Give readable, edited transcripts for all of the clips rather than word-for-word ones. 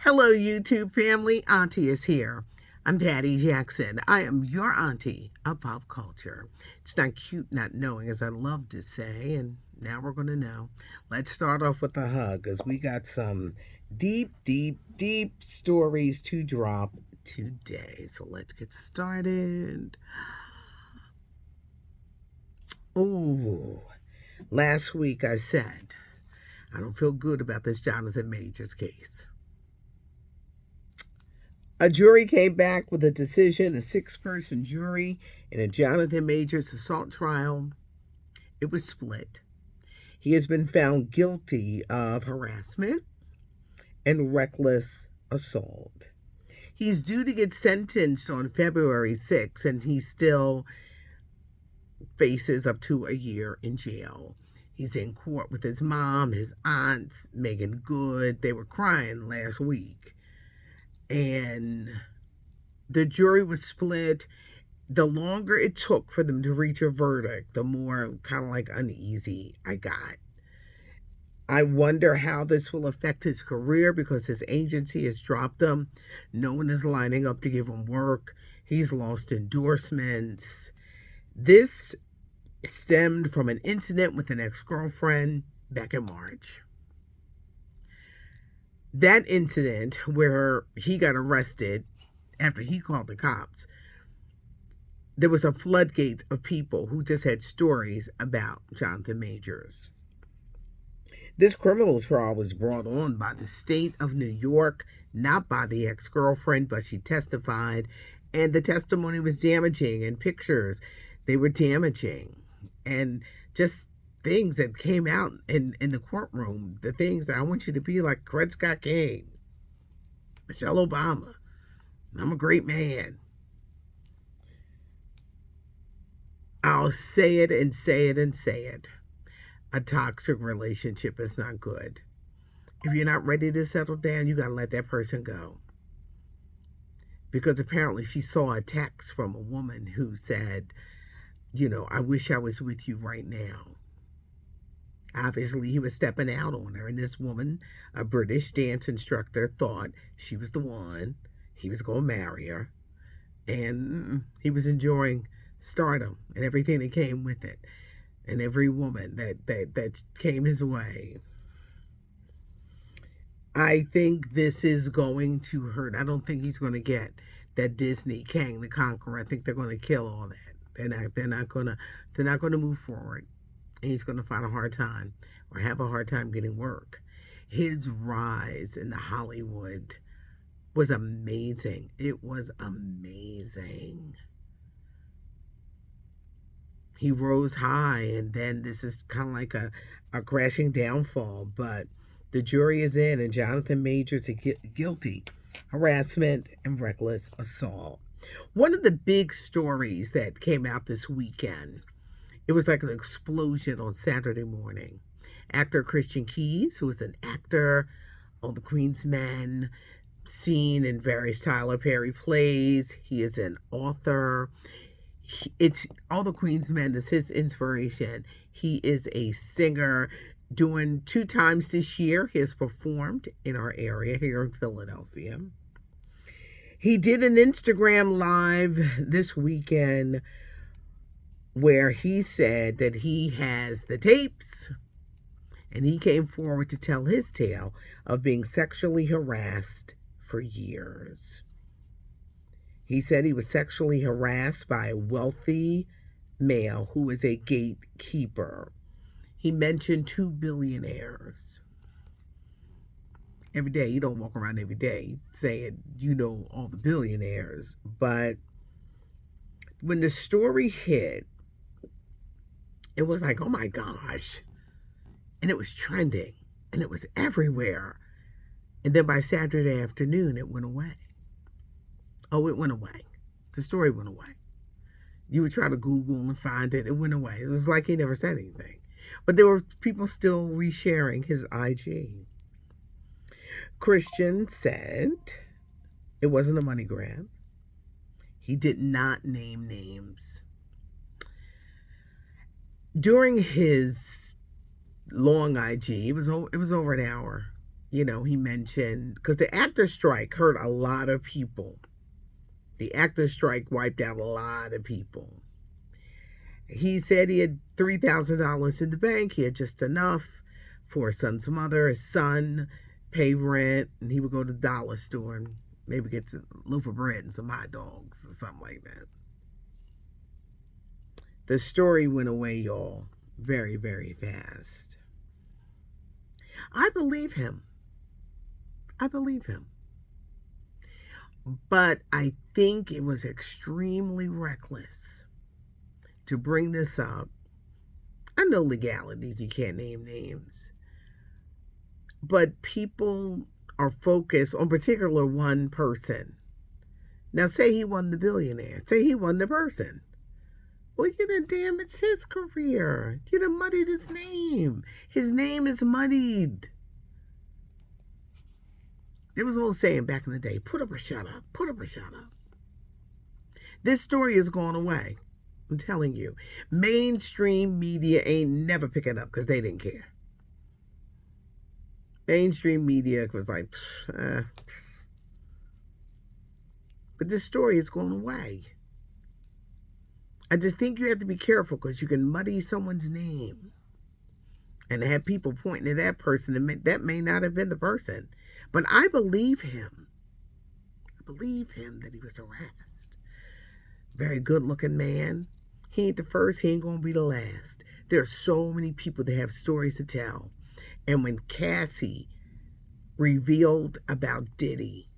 Hello, YouTube family. Auntie is here. I'm Patty Jackson. I am your auntie of pop culture. It's not cute not knowing, as I love to say, and now we're going to know. Let's start off with a hug, as we got some deep stories to drop today. So let's get started. Oh, last week I said I don't feel good about this Jonathan Majors case. A jury came back with a decision, a six-person jury in a Jonathan Majors assault trial. It was split. He has been found guilty of harassment and reckless assault. He's due to get sentenced on February 6th, and he still faces up to a year in jail. He's in court with his mom, his aunts, Megan Good. They were crying last week. And the jury was split. The longer it took for them to reach a verdict, the more kind of like uneasy I got. I wonder how this will affect his career because his agency has dropped him. No one is lining up to give him work. He's lost endorsements. This stemmed from an incident with an ex-girlfriend back in March. That incident where he got arrested after he called the cops, there was a floodgate of people who just had stories about Jonathan Majors. This criminal trial was brought on by the state of New York, not by the ex-girlfriend, but she testified, and the testimony was damaging, and pictures, they were damaging, and just things that came out in the courtroom, the things that I want you to be like Dred Scott King, Michelle Obama. I'm a great man. I'll say it and say it and say it. A toxic relationship is not good. If you're not ready to settle down, you got to let that person go. Because apparently she saw a text from a woman who said, I wish I was with you right now. Obviously, he was stepping out on her, and this woman, a British dance instructor, thought she was the one. He was going to marry her, and he was enjoying stardom and everything that came with it, and every woman that came his way. I think this is going to hurt. I don't think he's going to get that Disney Kang the Conqueror. I think they're going to kill all that. They're not going to move forward. And he's going to find a hard time or have a hard time getting work. His rise in the Hollywood was amazing. It was amazing. He rose high, and then this is kind of like a crashing downfall. But the jury is in, and Jonathan Majors is guilty. Harassment and reckless assault. One of the big stories that came out this weekend, it was like an explosion on Saturday morning. Actor Christian Keys, who is an actor on The Queen's Men, seen in various Tyler Perry plays. He is an author. It's All the Queen's Men is his inspiration. He is a singer. Doing 2 times this year, he has performed in our area here in Philadelphia. He did an Instagram live this weekend where he said that he has the tapes, and he came forward to tell his tale of being sexually harassed for years. He said he was sexually harassed by a wealthy male who is a gatekeeper. He mentioned 2 billionaires. Every day, you don't walk around every day saying all the billionaires, but when the story hit, it was like, oh my gosh. And it was trending, and it was everywhere. And then by Saturday afternoon, it went away. Oh, it went away. The story went away. You would try to Google and find it. It went away. It was like he never said anything. But there were people still resharing his IG. Christian said it wasn't a money grab. He did not name names. During his long IG, it was over an hour. He mentioned, because the actor strike hurt a lot of people. The actor strike wiped out a lot of people. He said he had $3,000 in the bank. He had just enough for his son's mother, his son, pay rent, and he would go to the dollar store and maybe get a loaf of bread and some hot dogs or something like that. The story went away, y'all, very, very fast. I believe him. I believe him. But I think it was extremely reckless to bring this up. I know legalities, you can't name names. But people are focused on particular one person. Now, say he wasn't the billionaire. Say he wasn't the person. Well, you done damaged his career. You done muddied his name. His name is muddied. There was an old saying back in the day, put up or shut up. Put up or shut up. This story is going away. I'm telling you. Mainstream media ain't never picking up because they didn't care. Mainstream media was like, But this story is going away. I just think you have to be careful because you can muddy someone's name and have people pointing to that person, and that may not have been the person. But I believe him. I believe him that he was harassed. Very good looking man. He ain't the first, he ain't going to be the last. There are so many people that have stories to tell. And when Cassie revealed about Diddy,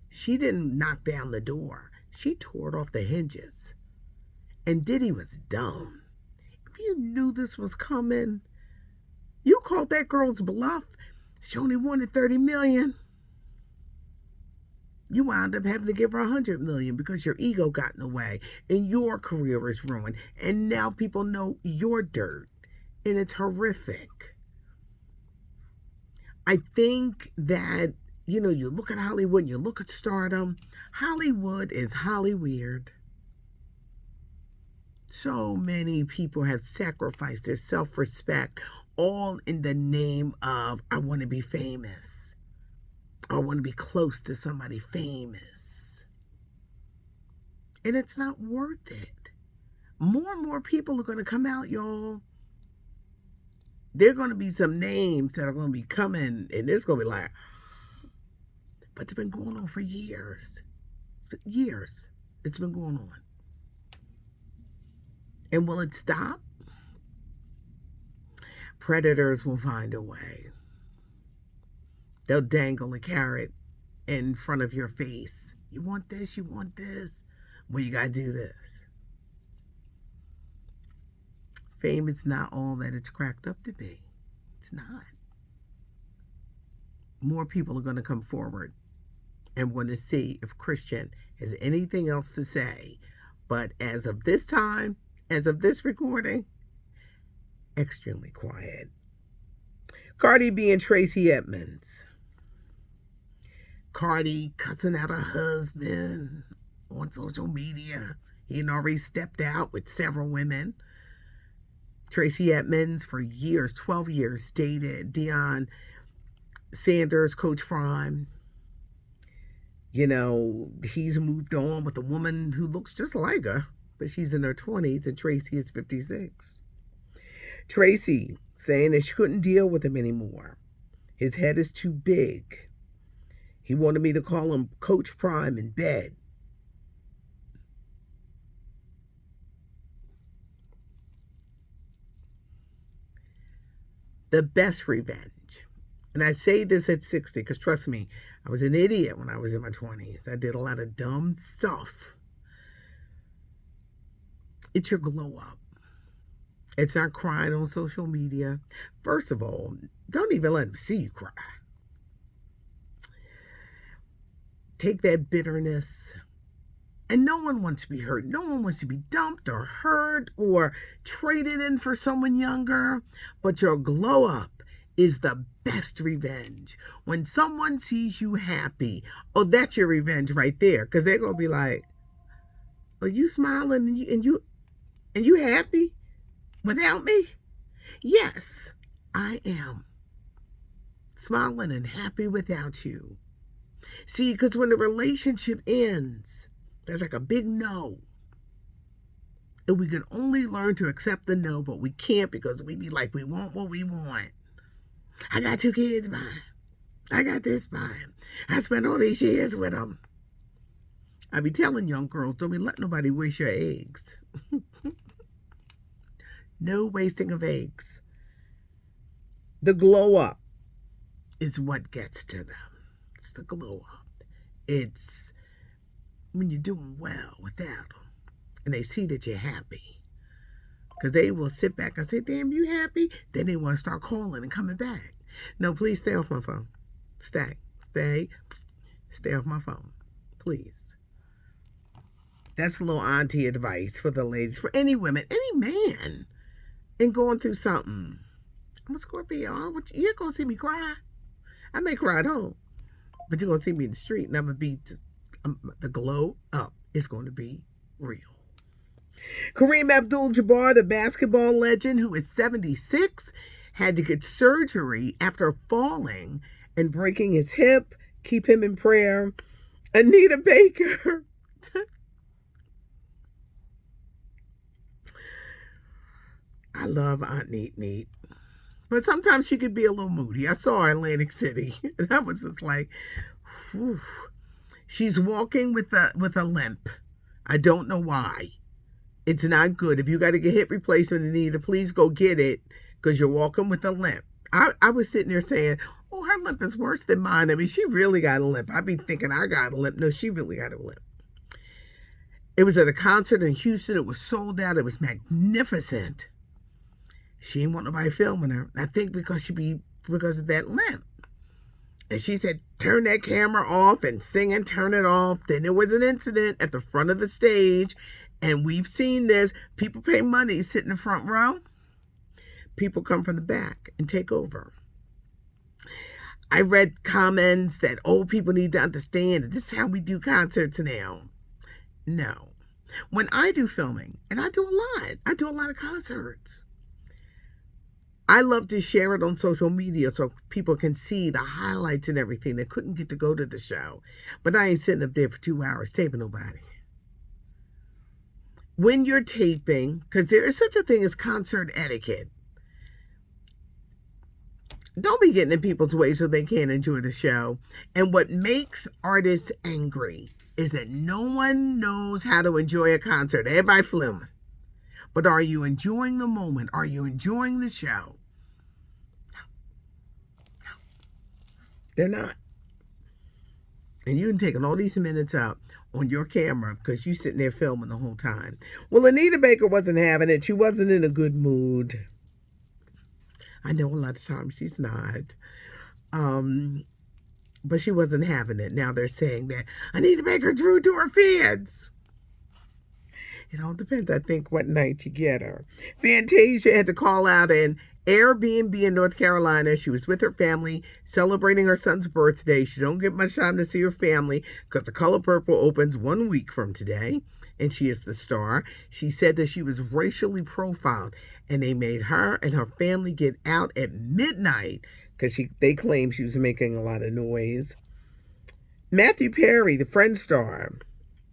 she didn't knock down the door. She tore it off the hinges. And Diddy was dumb. If you knew this was coming, you called that girl's bluff. She only wanted $30 million. You wound up having to give her $100 million because your ego got in the way and your career is ruined. And now people know your dirt. And it's horrific. I think that, you look at Hollywood and you look at stardom. Hollywood is Hollyweird. So many people have sacrificed their self-respect all in the name of, I want to be famous. I want to be close to somebody famous. And it's not worth it. More and more people are going to come out, y'all. There are going to be some names that are going to be coming, and it's going to be like, but it's been going on for years. Years. It's been going on. And will it stop? Predators will find a way. They'll dangle a carrot in front of your face. You want this? You want this? Well, you got to do this. Fame is not all that it's cracked up to be. It's not. More people are going to come forward and want to see if Christian has anything else to say. But as of this time, as of this recording, extremely quiet. Cardi B and Tracy Edmonds. Cardi cussing out her husband on social media. He had already stepped out with several women. Tracy Edmonds, for years, 12 years, dated Deion Sanders, Coach Prime. He's moved on with a woman who looks just like her, but she's in her 20s, and Tracy is 56. Tracy saying that she couldn't deal with him anymore. His head is too big. He wanted me to call him Coach Prime in bed. The best revenge. And I say this at 60 because trust me, I was an idiot when I was in my 20s. I did a lot of dumb stuff. It's your glow up. It's not crying on social media. First of all, don't even let them see you cry. Take that bitterness. And no one wants to be hurt. No one wants to be dumped or hurt or traded in for someone younger. But your glow up is the best revenge. When someone sees you happy, oh, that's your revenge right there. Because they're going to be like, are you smiling and you happy without me? Yes, I am. smiling and happy without you. See, because when the relationship ends, there's like a big no. And we can only learn to accept the no, but we can't because we be like, we want what we want. I got 2 kids, bye. I got this, bye. I spent all these years with them. I be telling young girls, don't be letting nobody waste your eggs. No wasting of eggs. The glow up is what gets to them. It's the glow up. It's when you're doing well without them and they see that you're happy. Because they will sit back and say, damn, you happy? Then they want to start calling and coming back. No, please stay off my phone. Stay off my phone. Please. That's a little auntie advice for the ladies, for any women, any man, and going through something. I'm a Scorpio. You're going to see me cry. I may cry at home, but you're going to see me in the street, and I'm going to be, the glow up is going to be real. Kareem Abdul-Jabbar, the basketball legend who is 76, had to get surgery after falling and breaking his hip. Keep him in prayer. Anita Baker. I love Aunt Neat. But sometimes she could be a little moody. I saw her in Atlantic City, and I was just like, whew. She's walking with a limp. I don't know why. It's not good. If you got to get hip replacement, Anita, please go get it because you're walking with a limp. I was sitting there saying, oh, her limp is worse than mine. I mean, she really got a limp. I'd be thinking I got a limp. No, she really got a limp. It was at a concert in Houston. It was sold out. It was magnificent. She didn't want nobody filming her. I think because of that limp. And she said, turn that camera off and sing and turn it off. Then there was an incident at the front of the stage. And we've seen this. People pay money, sit in the front row. People come from the back and take over. I read comments that old people need to understand that this is how we do concerts now. No. When I do filming, and I do a lot of concerts. I love to share it on social media so people can see the highlights and everything. They couldn't get to go to the show. But I ain't sitting up there for 2 hours taping nobody. When you're taping, because there is such a thing as concert etiquette, don't be getting in people's way so they can't enjoy the show. And what makes artists angry is that no one knows how to enjoy a concert. Everybody filming. But are you enjoying the moment? Are you enjoying the show? No. They're not. And you've taken all these minutes up on your camera because you're sitting there filming the whole time. Well, Anita Baker wasn't having it. She wasn't in a good mood. I know a lot of times she's not. But she wasn't having it. Now they're saying that Anita Baker's rude to her fans. It all depends, I think, what night you get her. Fantasia had to call out an Airbnb in North Carolina. She was with her family celebrating her son's birthday. She don't get much time to see her family because The Color Purple opens 1 week from today, and she is the star. She said that she was racially profiled, and they made her and her family get out at midnight because they claimed she was making a lot of noise. Matthew Perry, the Friends star,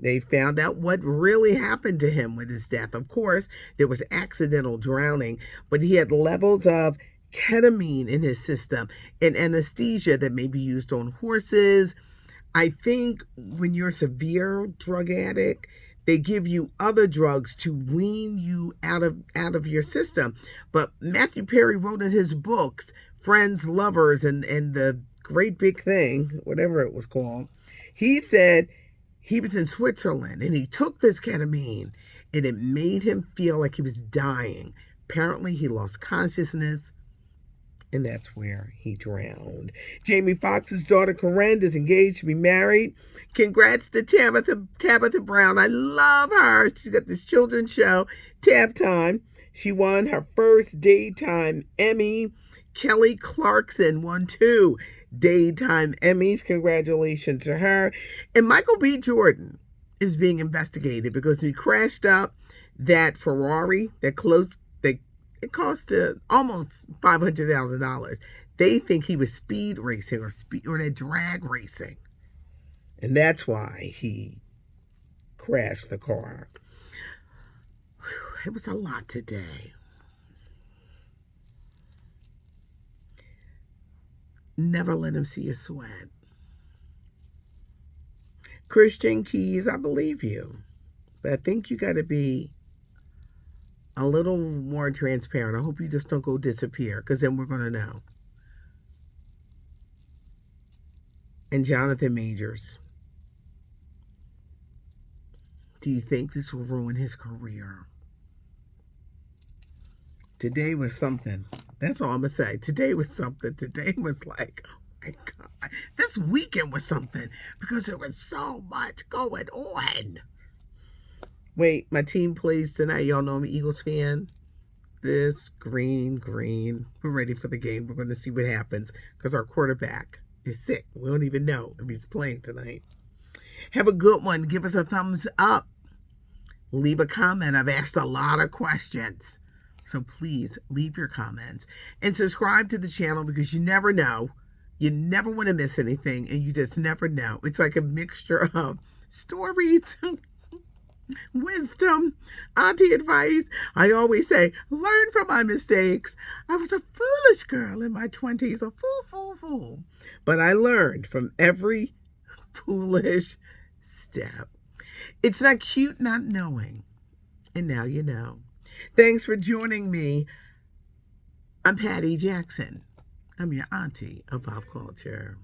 they found out what really happened to him with his death. Of course, there was accidental drowning, but he had levels of ketamine in his system and anesthesia that may be used on horses. I think when you're a severe drug addict, they give you other drugs to wean you out of your system. But Matthew Perry wrote in his books, Friends, Lovers, and the Great Big Thing, whatever it was called, he said he was in Switzerland and he took this ketamine and it made him feel like he was dying. Apparently he lost consciousness and that's where he drowned. Jamie Foxx's daughter Corinne is engaged to be married. Congrats to Tabitha Brown. I love her. She's got this children's show, Tab Time. She won her first daytime Emmy. Kelly Clarkson won 2 daytime Emmys. Congratulations to her. And Michael B. Jordan is being investigated because he crashed up that Ferrari it cost almost $500,000. They think he was speed racing or that drag racing. And that's why he crashed the car. It was a lot today. Never let him see you sweat. Christian Keys, I believe you. But I think you got to be a little more transparent. I hope you just don't go disappear, because then we're going to know. And Jonathan Majors, do you think this will ruin his career? Today was something. That's all I'm going to say. Today was something. Today was like, oh my God. This weekend was something because there was so much going on. Wait, my team plays tonight. Y'all know I'm an Eagles fan. This green. We're ready for the game. We're going to see what happens because our quarterback is sick. We don't even know if he's playing tonight. Have a good one. Give us a thumbs up. Leave a comment. I've asked a lot of questions. So please leave your comments and subscribe to the channel because you never know. You never want to miss anything, and you just never know. It's like a mixture of stories, wisdom, auntie advice. I always say, learn from my mistakes. I was a foolish girl in my 20s, a fool. But I learned from every foolish step. It's not cute not knowing. And now you know. Thanks for joining me. I'm Patty Jackson. I'm your auntie of pop culture.